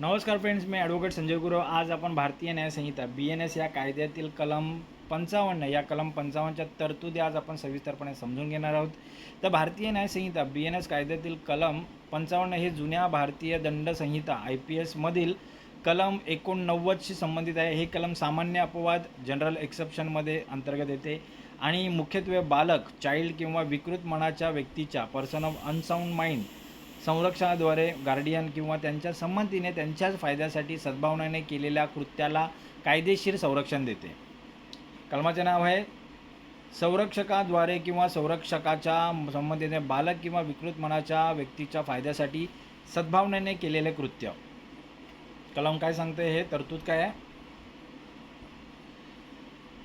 नमस्कार फ्रेंड्स, मी ॲडव्होकेट संजय गुरव. आज आपण भारतीय न्याय संहिता BNS या कायद्यातील कलम 55 या कलम 55च्या तरतुदी आज आपण सविस्तरपणे समजून घेणार आहोत. तर भारतीय न्याय संहिता BNS कायद्यातील कलम 55 हे जुन्या भारतीय दंड संहिता IPS मधील कलम 89शी संबंधित आहे. हे कलम सामान्य अपवाद जनरल एक्सेप्शनमध्ये अंतर्गत येते आणि मुख्यत्वे बालक, चाइल्ड किंवा विकृत मनाच्या व्यक्तीच्या पर्सन ऑफ अनसाऊंड माइंड संरक्षणाद्वारे गार्डियन किंवा त्यांच्या संमतीने त्यांच्याच फायद्यासाठी सद्भावनेने केलेल्या कृत्याला कायदेशीर संरक्षण देते. कलमाचे नाव आहे संरक्षकाद्वारे किंवा संरक्षकाच्या संमतीने बालक किंवा विकृत मनाच्या व्यक्तीच्या फायद्यासाठी सद्भावनेने केलेले कृत्य. कलम काय सांगते, हे तरतूद काय आहे?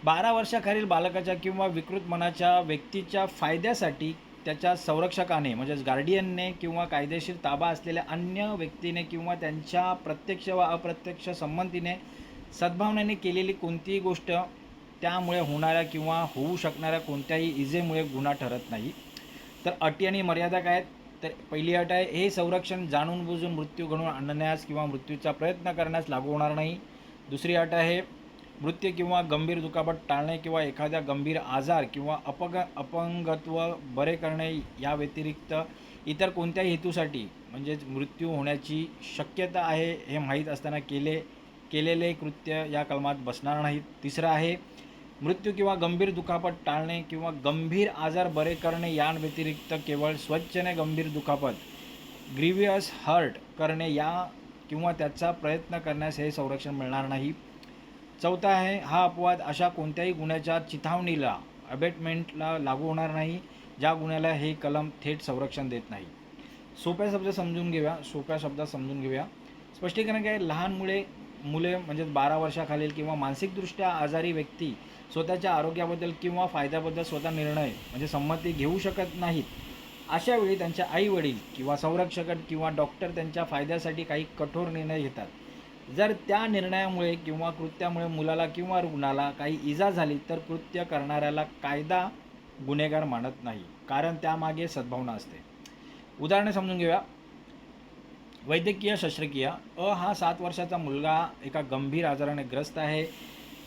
12 वर्षाखालील बालकाच्या किंवा विकृत मनाच्या व्यक्तीच्या फायद्यासाठी त्याच्या संरक्षकाने म्हणजेच गार्डियनने किंवा कायदेशीर ताबा असलेल्या अन्य व्यक्तीने किंवा त्यांच्या प्रत्यक्ष व अप्रत्यक्ष संमतीने सद्भावनेने केलेली कोणतीही गोष्ट त्यामुळे होणाऱ्या किंवा होऊ शकणाऱ्या कोणत्याही इजेमुळे गुन्हा ठरत नाही. तर अटी आणि मर्यादा काय आहेत? तर पहिली अट आहे, हे संरक्षण जाणून बुजून मृत्यू घडवून आणण्यास किंवा मृत्यूचा प्रयत्न करण्यास लागू होणार नाही. दुसरी अट आहे, मृत्यू किंवा गंभीर दुखापत टाळणे किंवा एखाद्या गंभीर आजार किंवा अपंगत्व बरे करणे या व्यतिरिक्त इतर कोणत्याही हेतूसाठी म्हणजेच मृत्यू होण्याची शक्यता आहे हे माहीत असताना केलेले कृत्य या कलमात बसणार नाहीत. तिसरं आहे, मृत्यू किंवा गंभीर दुखापत टाळणे किंवा गंभीर आजार बरे करणे या व्यतिरिक्त केवळ स्वच्छने गंभीर दुखापत ग्रीवियस हर्ट करणे या किंवा त्याचा प्रयत्न करण्यास हे संरक्षण मिळणार नाही. चौथा आहे, हा अपवाद अशा कोणत्याही गुन्ह्याच्या चिथावणीला अबेटमेंटला लागू होणार नाही ज्या गुन्ह्याला हे कलम थेट संरक्षण देत नाही. सोप्या शब्दात समजून घेऊया. स्पष्टीकरण काय? लहान मुले म्हणजेच 12 वर्षाखालील किंवा मानसिकदृष्ट्या आजारी व्यक्ती स्वतःच्या आरोग्याबद्दल किंवा फायद्याबद्दल स्वतः निर्णय म्हणजे संमती घेऊ शकत नाहीत. अशा वेळी त्यांच्या आईवडील किंवा संरक्षक किंवा डॉक्टर त्यांच्या फायद्यासाठी काही कठोर निर्णय घेतात. जर त्या निर्णयामुळे किंवा कृत्यामुळे मुलाला किंवा रुग्णाला काही इजा झाली तर कृत्य करणाऱ्याला कायदा गुन्हेगार मानत नाही, कारण त्यामागे सद्भावना असते. उदाहरणे समजून घेऊया. वैद्यकीय शस्त्रक्रिया. हा 7 वर्षाचा मुलगा एका गंभीर आजाराने ग्रस्त आहे.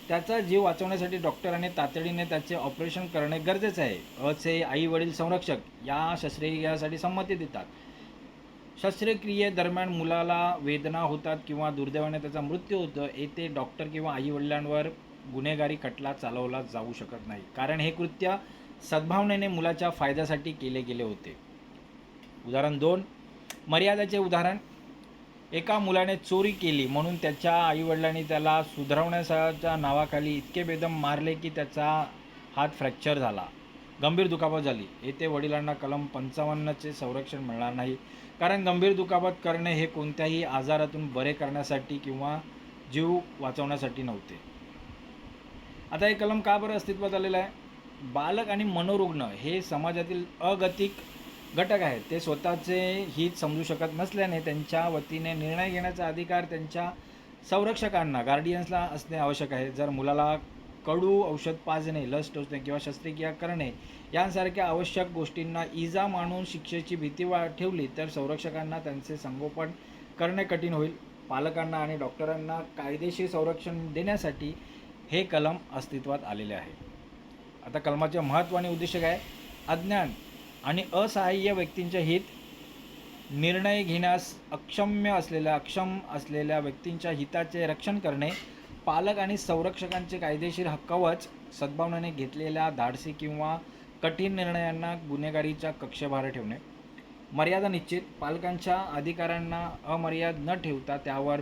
त्याचा जीव वाचवण्यासाठी डॉक्टरांनी तातडीने त्याचे ऑपरेशन करणे गरजेचे आहे. चे आई वडील संरक्षक या शस्त्रक्रियेसाठी संमती देतात. शस्त्रक्रियेदरम्यान मुलाला वेदना होतात किंवा दुर्दैवाने त्याचा मृत्यू होतो. येथे डॉक्टर किंवा आईवडिलांवर गुन्हेगारी खटला चालवला जाऊ शकत नाही, कारण हे कृत्य सद्भावनेने मुलाच्या फायद्यासाठी केले गेले होते. उदाहरण 2, मर्यादेचे उदाहरण. एका मुलाने चोरी केली म्हणून त्याच्या आईवडिलांनी त्याला सुधारवण्याच्या नावाखाली इतके बेदम मारले की त्याचा हात फ्रॅक्चर झाला, गंभीर दुखापत झाली. येथे वडिलांना कलम 55चे संरक्षण मिळणार नाही, कारण गंभीर दुखापत करणे हे कोणत्याही आजारातून बरे करण्यासाठी किंवा जीव वाचवण्यासाठी नव्हते. आता हे कलम का बरं अस्तित्वात आलेलं आहे? बालक आणि मनोरुग्ण हे समाजातील अगतिक घटक आहेत. ते स्वतःचे हित समजू शकत नसल्याने त्यांच्या वतीने निर्णय घेण्याचा अधिकार त्यांच्या संरक्षकांना गार्डियन्सला असणे आवश्यक आहे. जर मुलाला कडू औषध पाजणे, लस टोचणे किंवा शस्त्रक्रिया करणे यांसारख्या आवश्यक गोष्टींना इजा मानून शिक्षेची भीती ठेवली तर संरक्षकांना त्यांचे संगोपन करणे कठीण होईल. पालकांना आणि डॉक्टरांना कायदेशीर संरक्षण देण्यासाठी हे कलम अस्तित्वात आलेले आहे. आता कलमाचे महत्त्व आणि उद्देश काय? अज्ञान आणि असहाय्य व्यक्तींचे हित, निर्णय घेण्यास अक्षम असलेल्या व्यक्तींच्या हिताचे रक्षण करणे, पालक आणि संरक्षकांचे कायदेशीर हक्कवच, सद्भावनेने घेतलेल्या धाडसी किंवा कठीण निर्णयांना गुन्हेगारीच्या कक्षेबाहेर ठेवणे. मर्यादा निश्चित. पालकांच्या अधिकारांना अमर्याद न ठेवता त्यावर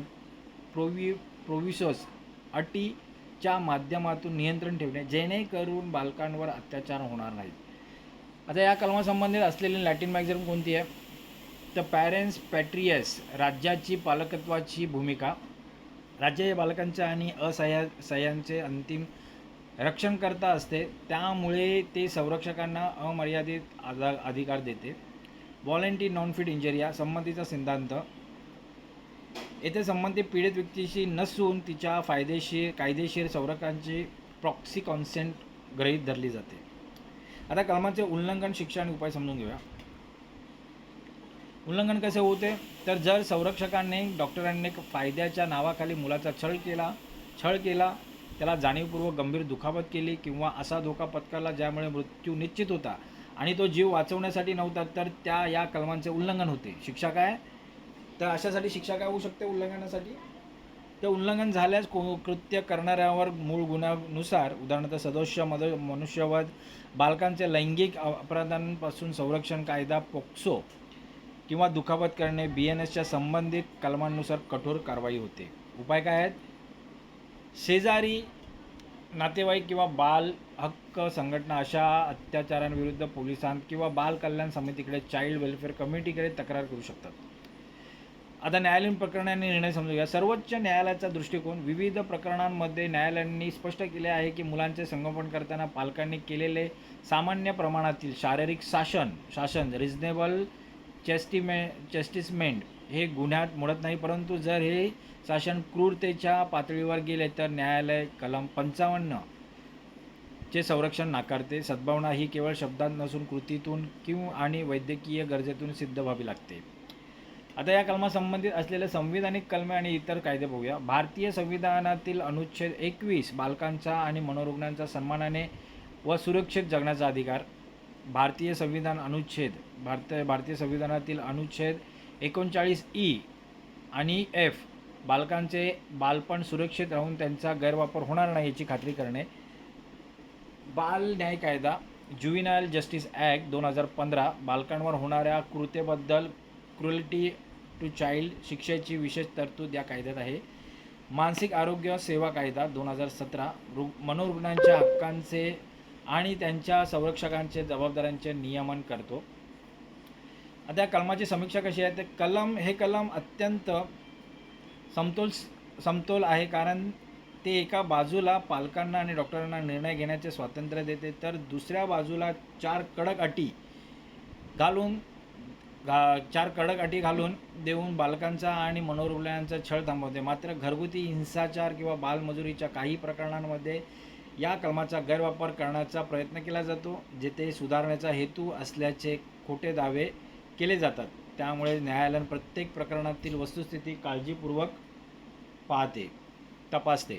प्रोव्हिसोस अटीच्या माध्यमातून नियंत्रण ठेवणे, जेणेकरून बालकांवर अत्याचार होणार नाहीत. आता या कलमासंबंधित असलेली लॅटिन मॅगझिन कोणती आहे? तर पॅरेंट्स पॅट्रियस. राज्याची पालकत्वाची भूमिका. राज्य हे बालकांच्या आणि असहाय्यांचे अंतिम रक्षणकर्ता असते, त्यामुळे ते संरक्षकांना अमर्यादित अधिकार देते. Volenti non fit injuria. संमतीचा सिद्धांत. येथे संमती पीडित व्यक्तीशी नसून तिच्या कायदेशीर संरक्षकांची प्रॉक्सी कॉन्सेंट गृहीत धरली जाते. आता कलमाचे उल्लंघन, शिक्षा आणि उपाय समजून घेऊया. उल्लंघन कसे होते? तर जर संरक्षकांनी डॉक्टरांनी फायद्याच्या नावाखाली मुलाचा छळ केला, त्याला जाणीवपूर्वक गंभीर दुखापत केली किंवा असा धोका पत्करला ज्यामुळे मृत्यू निश्चित होता आणि तो जीव वाचवण्यासाठी नव्हता, तर या कलमांचे उल्लंघन होते. शिक्षा काय? तर अशासाठी शिक्षा काय होऊ शकते उल्लंघनासाठी? ते उल्लंघन झाल्यास कृत्य करणाऱ्यावर मूळ गुन्ह्यानुसार उदाहरणार्थ सदोष मनुष्यवध, बालकांचे लैंगिक अपराधांपासून संरक्षण कायदा पोक्सो किंवा दुखापत करणे BNSच्या संबंधित कलमांनुसार कठोर कारवाई होते. उपाय काय आहेत? शेजारी, नातेवाईक किंवा बाल हक्क संघटना अशा अत्याचारांविरुद्ध पोलिसांत किंवा बाल कल्याण समितीकडे, चाइल्ड वेलफेअर कमिटीकडे तक्रार करू शकतात. आता न्यायालयीन प्रकरणांनी निर्णय समजूया. सर्वोच्च न्यायालयाचा दृष्टिकोन. विविध प्रकरणांमध्ये न्यायालयांनी स्पष्ट केले आहे की मुलांचे संगोपन करताना पालकांनी केलेले सामान्य प्रमाणातील शारीरिक शासन रिझनेबल चॅस्टिसमेंट हे गुन्ह्यात मोडत नाही, परंतु जर हे शासन क्रूरतेच्या पातळीवर गेले तर न्यायालय कलम 55 चे संरक्षण नाकारते. सद्भावना ही केवळ शब्दात नसून कृतीतून आणि वैद्यकीय गरजेतून सिद्ध व्हावी लागते. आता या कलमासंबंधित असलेले संविधानिक कलमे आणि इतर कायदे बघूया. भारतीय संविधानातील अनुच्छेद 21 बालकांचा आणि मनोरुग्णांचा सन्मानाने व सुरक्षित जगण्याचा अधिकार. भारतीय संविधानातील अनुच्छेद 39E आणि F बालकांचे बालपण सुरक्षित राहून त्यांचा गैरवापर होणार नाही याची खात्री करणे. बाल न्याय कायदा ज्युव्हिनाइल जस्टिस ॲक्ट 2015 बालकांवर होणाऱ्या क्रूरतेबद्दल क्रुएल्टी टू चाइल्ड शिक्षेची विशेष तरतूद या कायद्यात आहे. मानसिक आरोग्य सेवा कायदा 2017 मनोरुग्णांच्या हक्कांचे आणि त्यांच्या संरक्षकांचे जबाबदाऱ्यांचे नियमन करतो. आता या कलमाची समीक्षा कशी आहे? हे कलम अत्यंत समतोल आहे, कारण ते एका बाजूला पालकांना आणि डॉक्टरांना निर्णय घेण्याचे स्वातंत्र्य देते, तर दुसऱ्या बाजूला चार कडक अटी घालून देऊन बालकांचा आणि मनोरुग्णांचा छळ थांबवते. मात्र घरगुती हिंसाचार किंवा बालमजुरीच्या काही प्रकरणांमध्ये या कलमाचा गैरवापर करण्याचा प्रयत्न केला जातो, जेथे सुधारण्याचा हेतू असल्याचे खोटे दावे केले जातात. त्यामुळे न्यायालय प्रत्येक प्रकरणातील वस्तुस्थिती काळजीपूर्वक तपासते.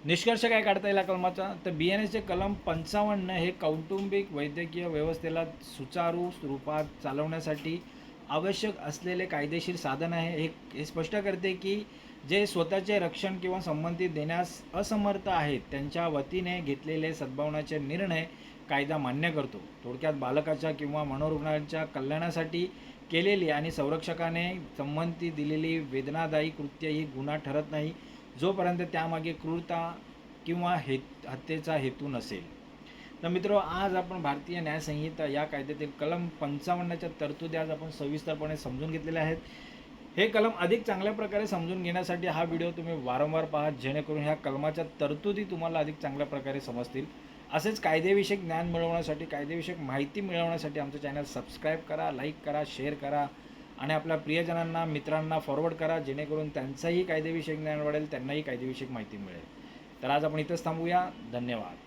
निष्कर्ष काय काढता येईल कलमाचा? तर BNSचे कलम 55 हे कौटुंबिक वैद्यकीय व्यवस्थेला सुचारू स्वरूपात चालवण्यासाठी आवश्यक असलेले कायदेशीर साधन आहे. हे स्पष्ट करते की जे स्वतःचे रक्षण किंवा संमती देण्यास असमर्थ आहेत त्यांच्या वतीने घेतलेले सद्भावनाचे निर्णय कायदा मान्य करतो. थोडक्यात बालकाच्या किंवा मनोरुग्णांच्या कल्याणासाठी केलेली आणि संरक्षकाने संमती दिलेली वेदनादायी कृत्य ही गुन्हा ठरत नाही, जोपर्यंत त्यामागे क्रूरता किंवा हत्येचा हेतू नसेल. तर मित्र, आज आपण भारतीय न्याय संहिता या कायद्यातील कलम 55च्या तरतुदी आज आपण सविस्तरपणे समजून घेतलेल्या आहेत. हे कलम अधिक चांगल्या प्रकारे समजून घेण्यासाठी हा व्हिडिओ तुम्ही वारंवार पहा, जेणेकरून ह्या कलमाच्या तरतुदी तुम्हाला अधिक चांगल्या प्रकारे समजतील. असेच कायदेविषयक ज्ञान मिळवण्यासाठी, कायदेविषयक माहिती मिळवण्यासाठी आमचं चॅनल सबस्क्राईब करा, लाईक करा, शेअर करा आणि आपल्या प्रियजनांना, मित्रांना फॉरवर्ड करा, जेणेकरून त्यांचाही कायदेविषयक ज्ञान वाढेल, त्यांनाही कायदेविषयक माहिती मिळेल. तर आज आपण इथंच थांबूया. धन्यवाद.